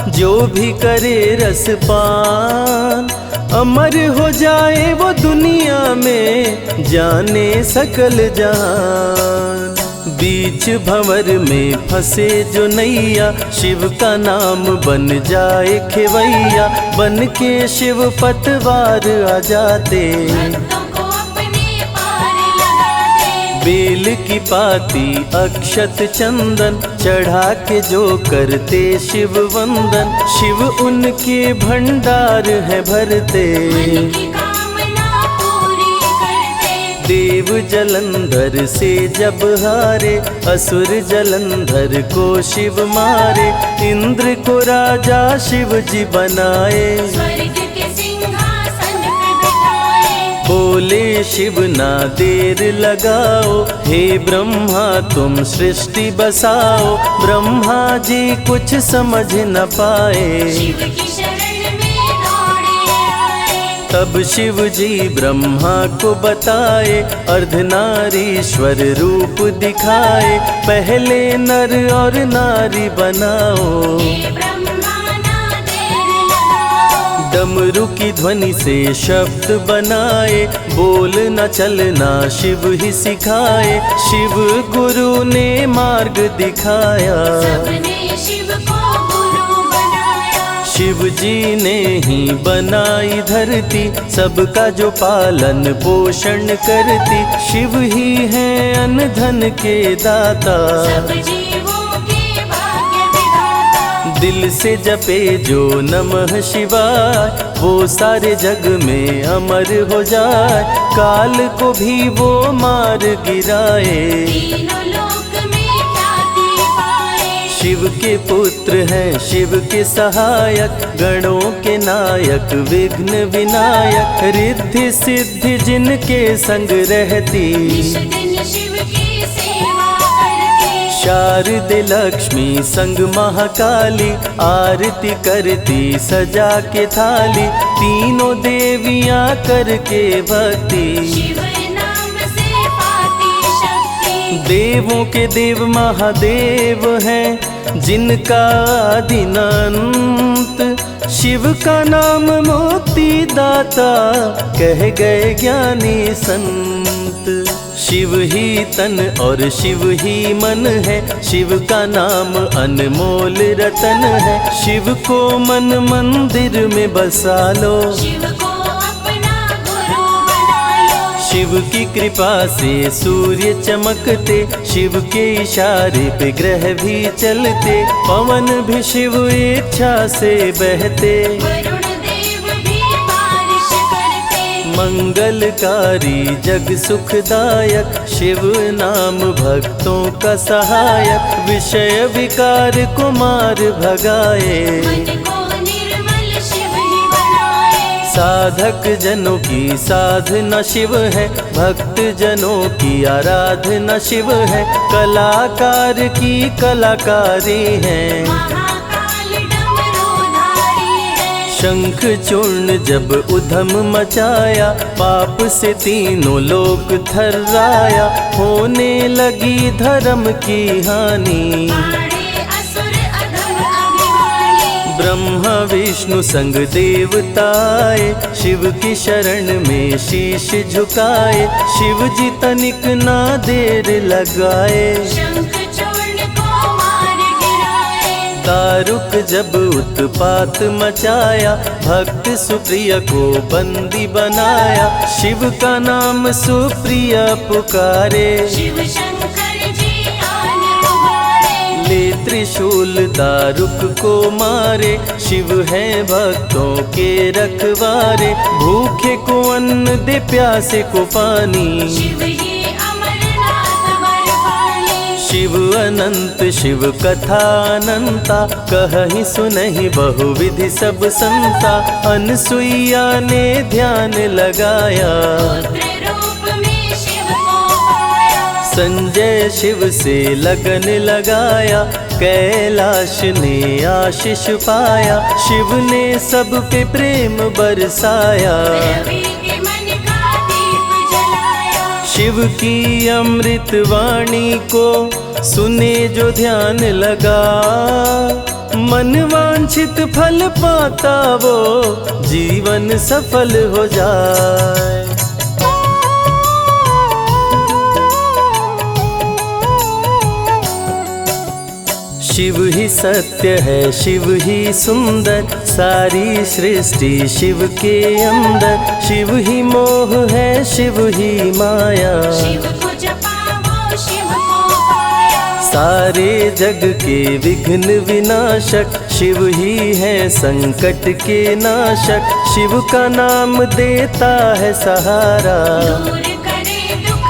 जो भी करे रसपान, अमर हो जाए वो दुनिया में, जाने सकल जहान। बीच भंवर में फंसे जो नैया, शिव का नाम बन जाए खेवैया। बन के शिव पतवार आ जाते, भक्तों को अपने पार लगाते। बेल की पाती अक्षत चंदन, चढ़ा के जो करते शिव वंदन। शिव उनके भंडार है भरते, मन की कामना पूरी करते। देव जलंधर से जब हारे, असुर जलंधर को शिव मारे। इंद्र को राजा शिव जी बनाए, स्वर्ग के सिंहासन पे बिठाए। बोले शिव ना देर लगाओ, हे ब्रह्मा तुम सृष्टि बसाओ। ब्रह्मा जी कुछ समझ न पाए, शिव की शरण में दौड़े आए। तब शिव जी ब्रह्मा को बताए, अर्धनारीश्वर रूप दिखाए। पहले नर और नारी बनाओ, हे ब्रह्मा ना देर लगाओ। डमरू की ध्वनि से शब्द बनाए, बोलना चलना शिव ही सिखाए। शिव गुरु ने मार्ग दिखाया, सबने शिव को गुरु बनाया। शिव जी ने ही बनाई धरती, सबका जो पालन पोषण करती। शिव ही है अन्न धन के दाता, सब जीवों के भाग्य विधाता। दिल से जपे जो नमः शिवाय, वो सारे जग में अमर हो जाए। काल को भी वो मार गिराए, तीनों लोक में ख्याति पाए। शिव के पुत्र हैं शिव के सहायक, गणों के नायक विघ्न विनायक। रिद्धि सिद्धि जिनके संग रहती, निश दिन शिव की सेवा करती। शारदे लक्ष्मी संग महाकाली, आरती करती सजा के थाली। तीनों देवियां करके भक्ति, शिव नाम से पाती शक्ति। देवों के देव महादेव हैं, जिनका आदि न अंत। शिव का नाम मुक्ति दाता, कह गए ज्ञानी संत। शिव ही तन और शिव ही मन है, शिव का नाम अनमोल रतन है। शिव को मन मंदिर में बसा लो, शिव को अपना गुरु बना लो। शिव की कृपा से सूर्य चमकते, शिव के इशारे पे ग्रह भी चलते। पवन भी शिव इच्छा से बहते, वरुण देव भी बारिश करते। मंगलकारी जग सुखदायक, शिव नाम भक्तों का सहायक। विषय विकार को मार भगाए, मन को निर्मल शिव ही बनाए। साधक जनों की साधना शिव है, भक्त जनों की आराधना शिव है। कलाकार की कलाकारी है, महाकाल डमरूधारी है। शंख चूर्ण जब उधम मचाया, पाप से तीनों लोक थर्राया। होने लगी धर्म की हानि, पाड़े असुर अधम अभिमानी। ब्रह्मा विष्णु संग देवताए, शिव की शरण में शीश झुकाए। शिव जी तनिक ना देर लगाए, शंख चूर्ण को मार गिराए। दारुक जब उत्पात मचाया, भक्त सुप्रिया को बंदी बनाया। शिव का नाम सुप्रिया पुकारे, शिव शंकर जी आन उबारे। ले त्रिशूल दारुक को मारे। शिव है भक्तों के रखवारे, भूखे को अन्न दे प्यासे को पानी। शिव ही अमरनाथ बरपाली। शिव अनंत शिव कथा अनंता, कहीं सुनहि बहुविधि सब संता। अनसुईया ने ध्यान लगाया, पुत्र रूप में शिव को पाया। संजय शिव से लगन लगाया, कैलाश ने आशीष पाया। शिव ने सब पे प्रेम बरसाया, रवि के मन का दीप जलाया। शिव की अमृत वाणी को सुने जो ध्यान लगा। मन वांछित फल पाता वो, जीवन सफल हो जाए। शिव ही सत्य है, शिव ही सुंदर, सारी सृष्टि शिव के अंदर। शिव ही मोह है, शिव ही माया, शिव को जपा वो शिव को पाया। सारे जग के विघ्न विनाशक। शिव ही है संकट के नाशक, शिव का नाम देता है सहारा। दूर करे दुख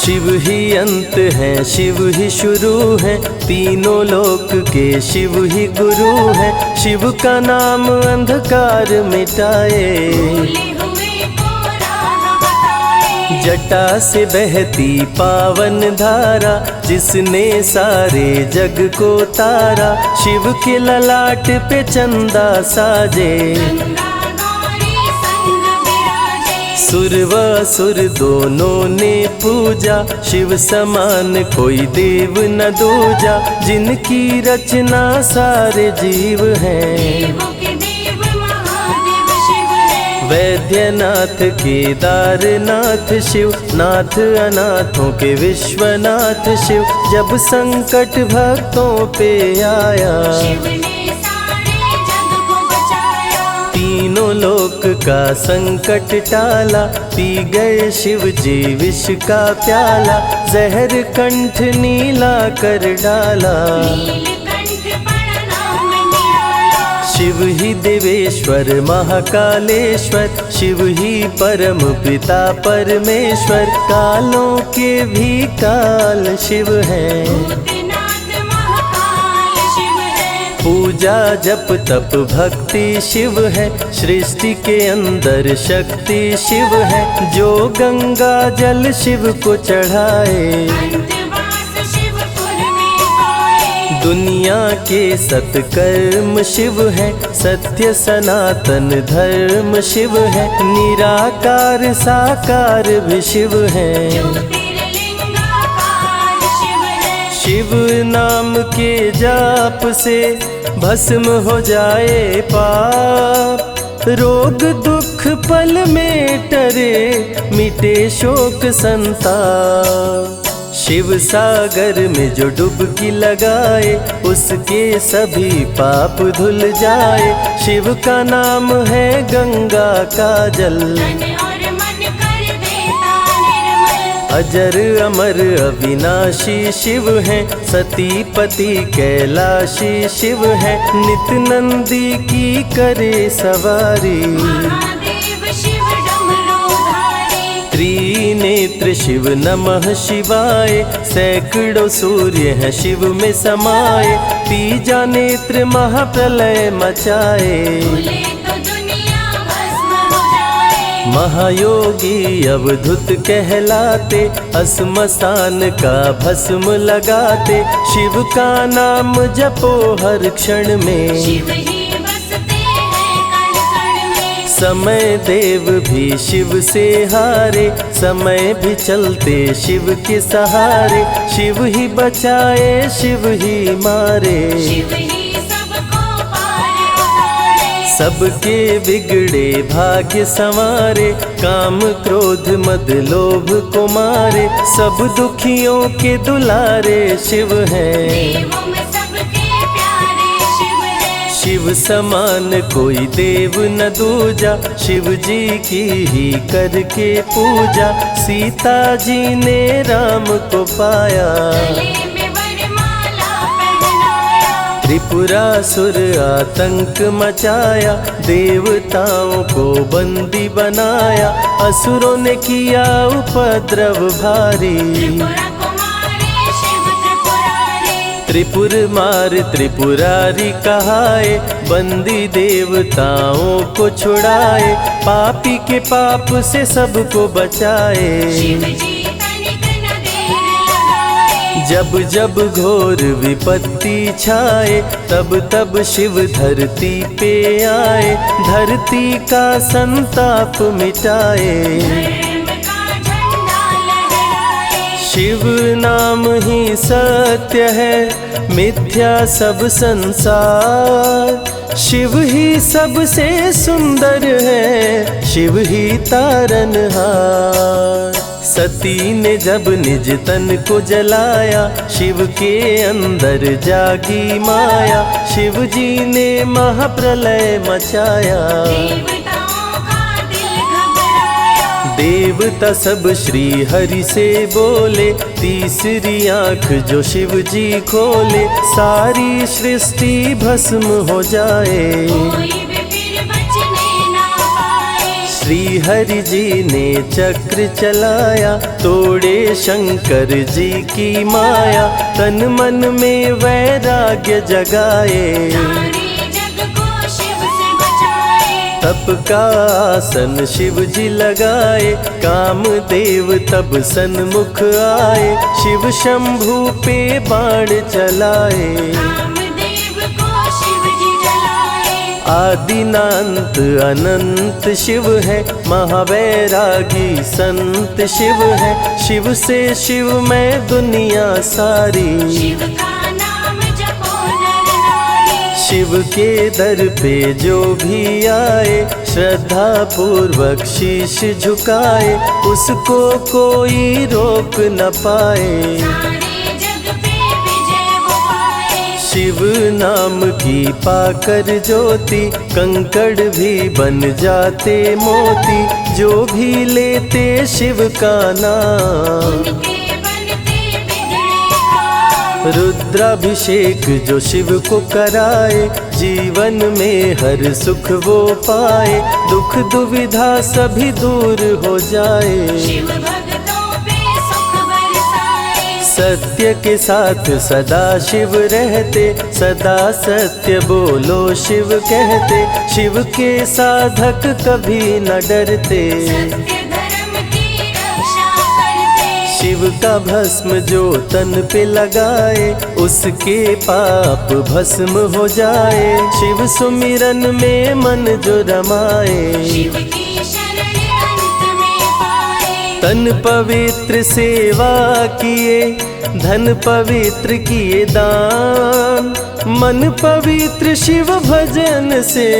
शिव ही अंत है, शिव ही शुरू है, तीनों लोक के शिव ही गुरु है। शिव का नाम अंधकार मिटाए, भूले हुए को राह बताए। जटा से बहती पावन धारा, जिसने सारे जग को तारा। शिव के ललाट पे चंदा साजे, गंगा गौरी संग विराजे। सुर व असुर दोनों ने पूजा, शिव समान कोई देव न दूजा। जिनकी रचना सारे जीव हैं, देवों के देव महादेव शिव है। वैद्यनाथ केदारनाथ शिव, नाथ अनाथों के विश्वनाथ शिव। जब संकट भक्तों पे आया, शिव ने सारे जग को बचाया। तीनों लोक का संकट टाला। पी गए शिव जी विष का प्याला, जहर कंठ नीला कर डाला। नीलकंठ पड़ा नाम निराला। शिव ही देवेश्वर महाकालेश्वर, शिव ही परम पिता परमेश्वर। कालों के भी काल शिव हैं, भूतनाथ महाकाल शिव है। पूजा जप तप भक्ति शिव है। सृष्टि के अंदर शक्ति शिव है, जो गंगा जल शिव को चढ़ाए। अंतवास शिवपुर में पाए। दुनिया के सत्कर्म शिव है, सत्य सनातन धर्म शिव है। निराकार साकार भी शिव है, ज्योतिर्लिंगाकार शिव है। शिव नाम के जाप से भस्म हो जाए पाप। रोग दुख पल में टरे, मिटे शोक संताप। शिव सागर में जो डुबकी लगाए, उसके सभी पाप धुल जाए। शिव का नाम है गंगा का जल, तन और मन कर देता निर्मल। अजर अमर अविनाशी शिव है। सती पति कैलाशी शिव है, नित नंदी की करे सवारी। महादेव शिव डमरूधारी। त्रिनेत्र शिव नमः शिवाय, सैकड़ों सूर्य है शिव में समाये। तीजा नेत्र महाप्रलय मचाए, भूले तो दुनिया भस्म हो जाए। महायोगी अवधूत कहलाते, असमसान का भस्म लगाते। शिव का नाम जपो हर क्षण में, शिव ही बसते हैं कण कण में। समय देव भी शिव से हारे, समय भी चलते शिव के सहारे। शिव ही बचाए शिव ही मारे, शिव ही सबको पार उतारे। सबके बिगड़े भाग्य संवारे। काम क्रोध मद लोभ को मारे, सब दुखियों के दुलारे शिव हैं। देवों में सबके प्यारे शिव है। शिव समान कोई देव न दूजा, शिव जी की ही करके पूजा। सीता जी ने राम को पाया, गले में वरमाला पहनाया। त्रिपुरासुर आतंक मचाया। देवताओं को बंदी बनाया, असुरों ने किया उपद्रव भारी। त्रिपुरा कुमारी शिव त्रिपुरारी। त्रिपुर मार त्रिपुरारी कहाए, बंदी देवताओं को छुड़ाए। पापी के पाप से सबको बचाए, शिव जी तनिक न देर लगाए। जब जब घोर विपत्ति छाए, तब तब शिव धरती पे आए। धरती का संताप मिटाए, धर्म का झंडा लहराए। शिव नाम ही सत्य है, मिथ्या सब संसार। शिव ही सबसे सुंदर है, शिव ही तारनहार। सती ने जब निज तन को जलाया, शिव के अंदर जागी माया। शिव जी ने महाप्रलय मचाया, देवताओं का दिल घबराया। देवता सब श्री हरि से बोले। तीसरी आंख जो शिव जी खोले, सारी सृष्टि भस्म हो जाए। कोई भी फिर बचने ना पाए। श्री हरि जी ने चक्र चलाया, तोड़े शंकर जी की माया, तन मन में वैराग्य जगाए, सारे जग को शिव से बचाए। तप का आसन शिव जी लगाए, कामदेव तब सन्मुख आए, शिव शंभू पे बाण चलाए, कामदेव को शिव जी जलाए। आदिनांत अनंत शिव है, महावैरागी संत शिव है, शिव से शिव में दुनिया सारी, शिव का नाम जपो नर नारी। शिव के दर पे जो भी आए, श्रद्धा पूर्वक शीश झुकाए, उसको कोई रोक न पाए, सारे जग पे विजय वो पाए। शिव नाम की पाकर ज्योति, कंकड़ भी बन जाते मोती, जो भी लेते शिव का नाम, उनके बनते बिगड़े काम। रुद्राभिषेक जो शिव को कराए, जीवन में हर सुख वो पाए, दुख दुविधा सभी दूर हो जाए, शिव भक्तों पे सुख बरसाए। सत्य के साथ सदा शिव रहते, सदा सत्य बोलो शिव कहते, शिव के साधक कभी न डरते, सत्य धर्म की रक्षा करते। शिव का भस्म जो तन पे लगाए, उसके पाप भस्म हो जाए, शिव सुमिरन में मन जो रमाए, शिव की शरण अंत में पाए। तन पवित्र सेवा किए, धन पवित्र किए दान, मन पवित्र शिव भजन से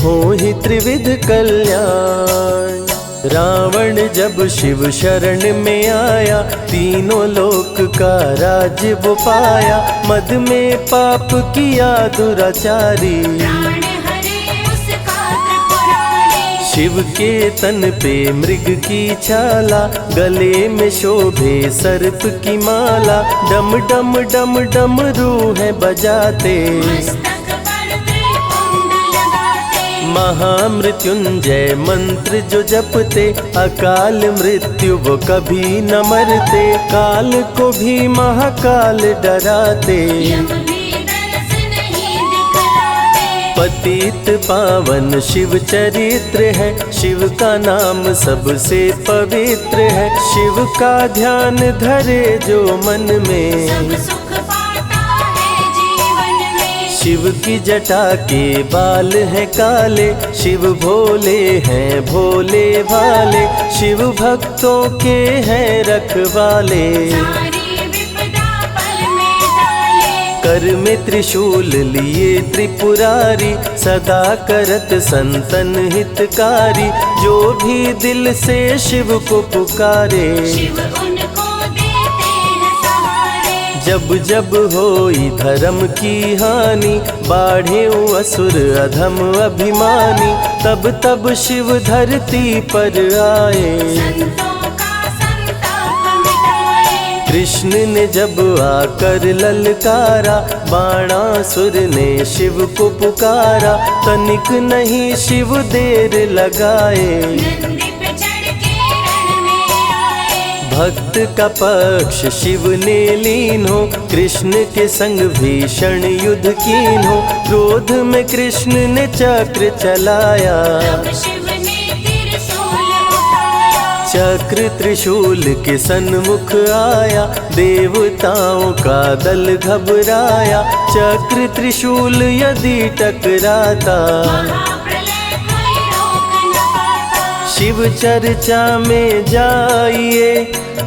हो ही त्रिविध कल्याण। रावण जब शिव शरण में आया, तीनों लोक का राज्य वो पाया, मद में पाप किया दुराचारी, प्राण हरे उसका त्रिपुरारी। शिव के तन पे मृग की छाला, गले में शोभे सर्प की माला, डम डम डम डम रूह बजाते, मस्तक पर त्रिपुंड लगाते। महामृत्युंजय मंत्र जो जपते, अकाल मृत्यु वो कभी न मरते, काल को भी महाकाल डराते, यम भी दर्श नहीं दिखलाते। पतित पावन शिव चरित्र है, शिव का नाम सबसे पवित्र है, शिव का ध्यान धरे जो मन में, सब सुख पाता है जीवन में। शिव की जटा के बाल हैं काले, शिव भोले हैं भोले भाले, शिव भक्तों के हैं रखवाले, सारी विपदा पल में टाले। कर में त्रिशूल लिए त्रिपुरारी, सदा करत संतन हितकारी, जो भी दिल से शिव को पुकारे, शिव उनको देते हैं सहारे। जब जब होई धर्म की हानि, बाढ़े असुर अधम अभिमानी, तब तब शिव धरती पर आए, संतों का संताप मिटाए। कृष्ण ने जब आकर ललकारा, बाणासुर ने शिव को पुकारा, तनिक नहीं शिव देर लगाए, नंदी पे चढ़ के रण में आए। भक्त का पक्ष शिव ने लीन हो, कृष्ण के संग भीषण युद्ध कीन हो, क्रोध में कृष्ण ने चक्र चलाया, तब शिव ने त्रिशूल उठाया। चक्र त्रिशूल के सन्मुख आया, देवताओं का दल घबराया, चक्र त्रिशूल यदि टकराता, महाप्रलय कोई रोक न पाता। शिव चर्चा में जाइए,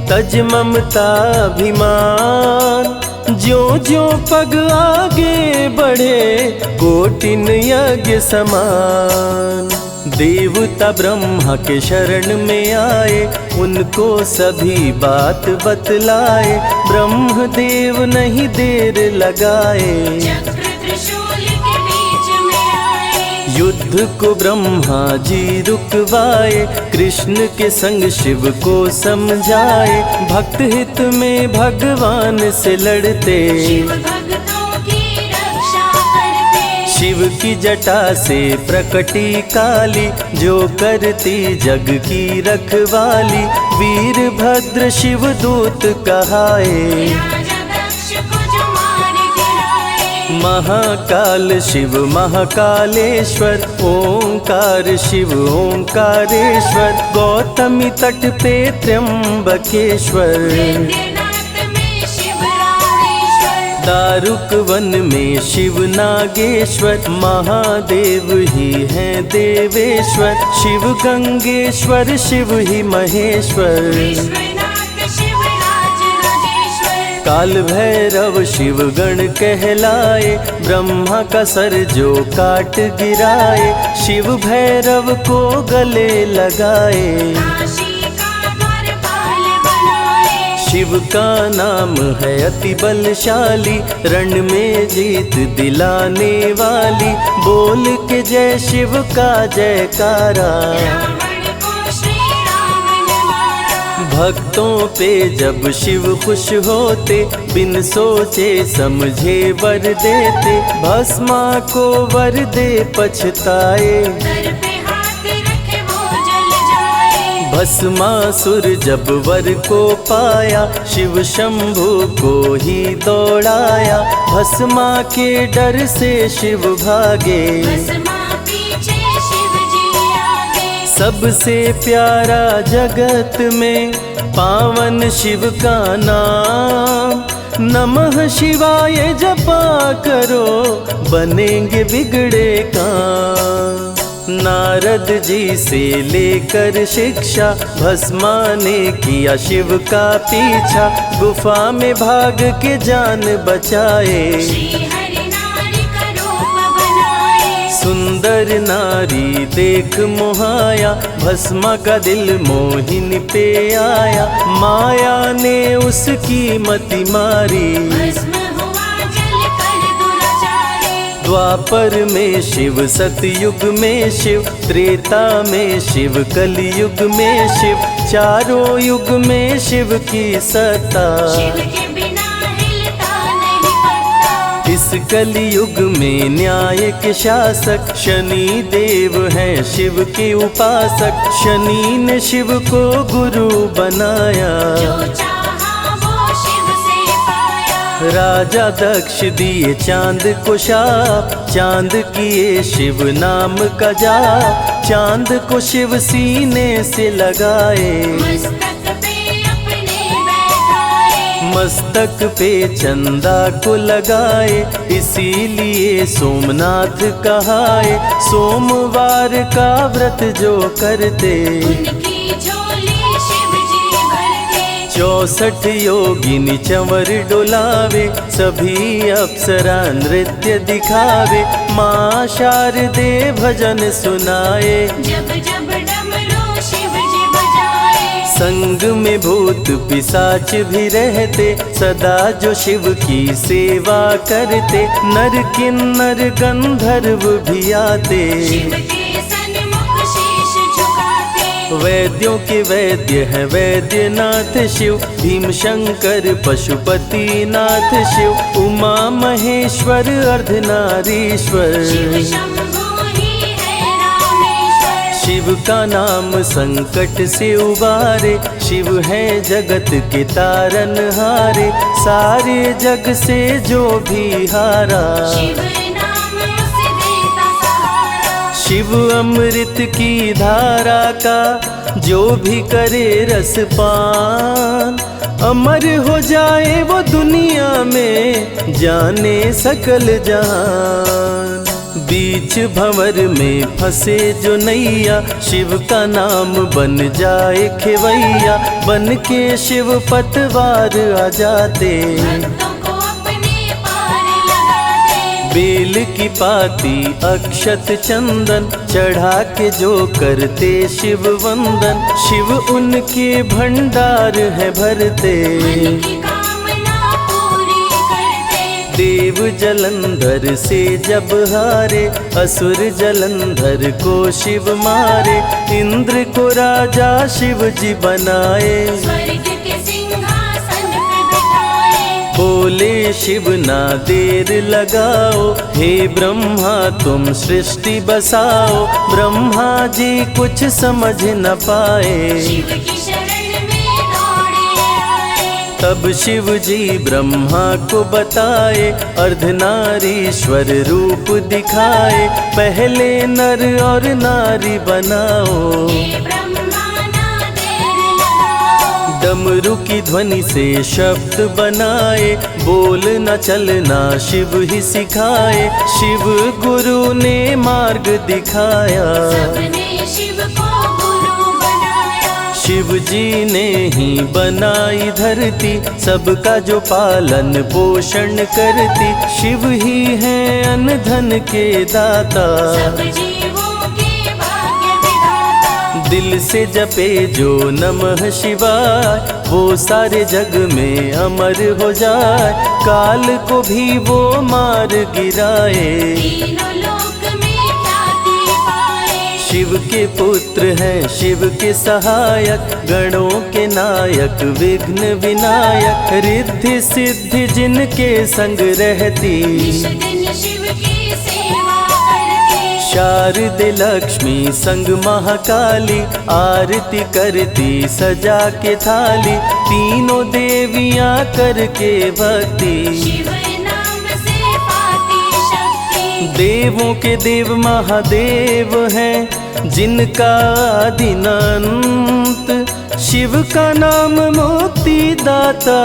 तज ममता अभिमान, ज्यों ज्यों पग आगे बढ़े, कोटिन यज्ञ समान। देवता ब्रह्मा के शरण में आए, उनको सभी बात बतलाए, ब्रह्मदेव नहीं देर लगाए, चक्र त्रिशूल के बीच में आए। युद्ध को ब्रह्मा जी रुकवाए, कृष्ण के संग शिव को समझाए, भक्त हित में भगवान से लड़ते, शिव भक्तों की रक्षा करते। शिव की जटा से प्रकटी काली, जो करती जग की रखवाली। वीरभद्र शिव दूत कहाए, राजा दक्ष को जो मार गिराए। महाकाल शिव महाकालेश्वर, ओंकार शिव ओंकारेश्वर। गौतमी तट पे त्र्यंबकेश्वर, वैद्यनाथ में शिव रामेश्वर। दारुक वन में शिव नागेश्वर। महादेव ही हैं देवेश्वर, शिव गंगेश्वर शिव ही महेश्वर। विश्वनाथ शिव राज राजेश्वर। काल भैरव शिव गण कहलाए, ब्रह्मा का सर जो काट गिराए। शिव भैरव को गले लगाए, काशी का द्वारपाल बनाए। शिव का नाम है अति बलशाली, रण में जीत दिलाने वाली। बोल के जय शिव का जयकारा, रावण को श्री राम ने मारा। भक्तों पे जब शिव खुश होते, बिन सोचे समझे वर देते। भस्मा को वर दे पछताए, सर पे हाथ रखे वो जल जाए। भस्मासुर जब वर को पाया, शिव शंभु को ही दौड़ाया। भस्मा के डर से शिव भागे, भस्मा पीछे शिव जी आगे। सबसे प्यारा जगत में पावन शिव का नाम। नमः शिवाय जपा करो, बनेंगे बिगड़े काम। नारद जी से लेकर शिक्षा, भस्मा ने किया शिव का पीछा। गुफा में भाग के जान बचाए, श्री हरि नारी का रूप बनाए। सुंदर नारी देख मोहाया। भस्मा का दिल मोहिनी पे आया, माया ने उसकी मति मारी। भस्म हुआ जल कर दुराचारी। द्वापर में शिव, सतयुग में शिव, त्रेता में शिव, कलयुग में शिव। चारों युग में शिव की सत्ता, शिव के बिना हिलता नहीं पत्ता। इस कलयुग में न्याय के शासक, शनि देव हैं शिव के उपासक। शनि ने शिव को गुरु बनाया, जो चाहा वो शिव से पाया। राजा दक्ष दिए चांद को शाप, चांद किए शिव नाम का जाप। चांद को शिव सीने से लगाए, मस्तक पे अपने बैठाए। मस्तक पे चंदा को लगाए। इसीलिए सोमनाथ कहाए, सोमवार का व्रत जो करते। उनकी झोली शिव जी भरते। 64 योगिनी चंवर डोलावे, सभी अप्सरा नृत्य दिखावे। माँ शारदे भजन सुनाए, जब जब डमरू शिव जी बजाए। संग में भूत पिशाच भी रहते, सदा जो शिव की सेवा करते। नर किन्नर गंधर्व भी आते, शिव के सन्मुख शीश झुकाते। वैद्यों के वैद्य है वैद्यनाथ शिव। भीम शंकर पशुपति नाथ शिव। उमा महेश्वर अर्धनारीश्वर, शिव शंभु ही है रामेश्वर। शिव का नाम संकट से उबारे। शिव है जगत के तारनहारे, सारे जग से जो भी हारा। शिव नाम उसे देता सहारा। शिव अमृत की धारा का जो भी करे रसपान, अमर हो जाए वो दुनिया में, जाने सकल जहान। बीच भंवर में फंसे जो नैया, शिव का नाम बन जाए खेवैया। बन के शिव पतवार आ जाते, भक्तों को अपने पार लगाते। बेल की पाती अक्षत चंदन, चढ़ा के जो करते शिव वंदन। शिव उनके भंडार है भरते, मन की कामना पूरी करते। देव जलंधर से जब हारे, असुर जलंधर को शिव मारे। इंद्र को राजा शिव जी बनाए, स्वर्ग के सिंहासन पे बिठाए। बोले शिव ना देर लगाओ, हे ब्रह्मा तुम सृष्टि बसाओ। ब्रह्मा जी कुछ समझ न पाए, शिव की शरण में दौड़े आए। तब शिव जी ब्रह्मा को बताए, अर्धनारीश्वर रूप दिखाए। पहले नर और नारी बनाओ, हे ब्रह्मा ना देर लगाओ। डमरू की ध्वनि से शब्द बनाए। बोल न चलना शिव ही सिखाए, शिव गुरु ने मार्ग दिखाया। सबने शिव को गुरु बनाया। शिव जी ने ही बनाई धरती, सबका जो पालन पोषण करती। शिव ही है अन्न धन के दाता, सब जीवों के भाग्य विधाता। दिल से जपे जो नमः शिवाय, वो सारे जग में अमर हो जाए। काल को भी वो मार गिराए, तीनों लोक में ख्याति पाए। शिव के पुत्र हैं शिव के सहायक, गणों के नायक विघ्न विनायक। रिद्धि सिद्धि जिनके संग रहती, निश दिन शिव की सेवा करके। शारदे लक्ष्मी संग महाकाली, आरती करती सजा के थाली। तीनों देवियां करके भक्ति, शिव नाम से पाती शक्ति। देवों के देव महादेव हैं, जिनका आदि न अंत। शिव का नाम मुक्ति दाता,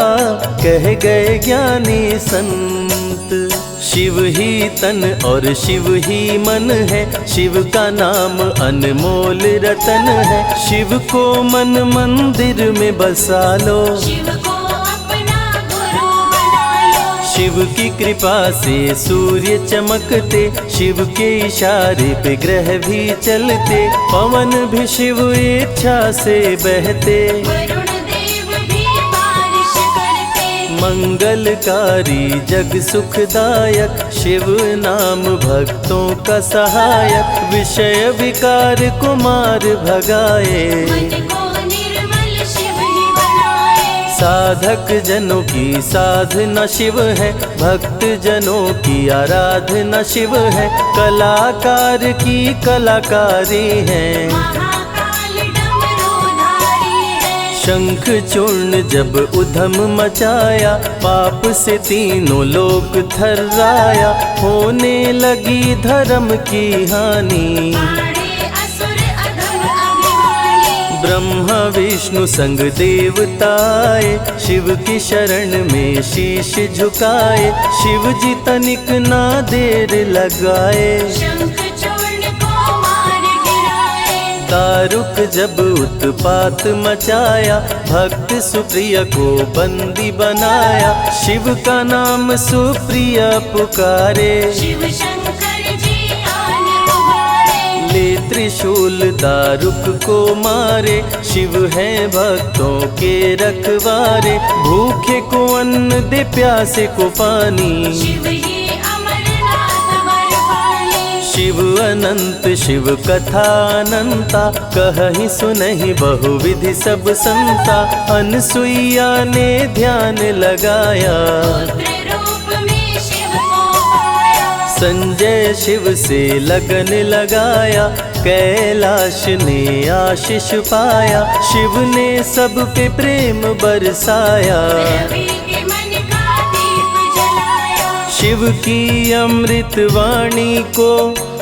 कह गए ज्ञानी संत। शिव ही तन और शिव ही मन है, शिव का नाम अनमोल रतन है। शिव को मन मंदिर में बसा लो, शिव को अपना गुरु बना लो। शिव की कृपा से सूर्य चमकते, शिव के इशारे पे ग्रह भी चलते। पवन भी शिव इच्छा से बहते, वरुण देव भी बारिश करते। मंगलकारी जग सुखदायक, शिव नाम भक्तों का सहायक। विषय विकार को मार भगाए, मन को निर्मल शिव ही बनाए। साधक जनों की साधना शिव है, भक्त जनों की आराधना शिव है। कलाकार की कलाकारी है, महाकाल डमरूधारी है। शंख चूर्ण जब उधम मचाया, पाप से तीनों लोक थर्राया। होने लगी धर्म की हानि, पाड़े असुर अधम अभिमानी। ब्रह्मा विष्णु संग देवताए, शिव की शरण में शीश झुकाए। शिव जी तनिक ना देर लगाए, शंख चूर्ण को मार गिराए। दारुक जब उत्पात मचाया, भक्त सुप्रिय को बंदी बनाया। शिव का नाम सुप्रिय पुकारे, शिव शंकर जी आन उबारे। ले त्रिशूल दारुक को मारे। शिव है भक्तों के रखवारे, भूखे को अन्न दे प्यासे को पानी। शिव ही अमरनाथ बरपाली। शिव अनंत शिव कथा अनंता, कहीं सुनहि बहुविधि सब संता। अनसुईया ने ध्यान लगाया, पुत्र रूप में शिव को पाया। संजय शिव से लगन लगाया, कैलाश ने आशीष पाया। शिव ने सब पे प्रेम बरसाया, रवि के मन का दीप जलाया। शिव की अमृत वाणी को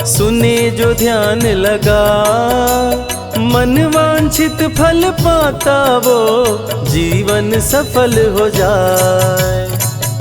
सुने जो ध्यान लगा। मन वांछित फल पाता वो, जीवन सफल हो जाए।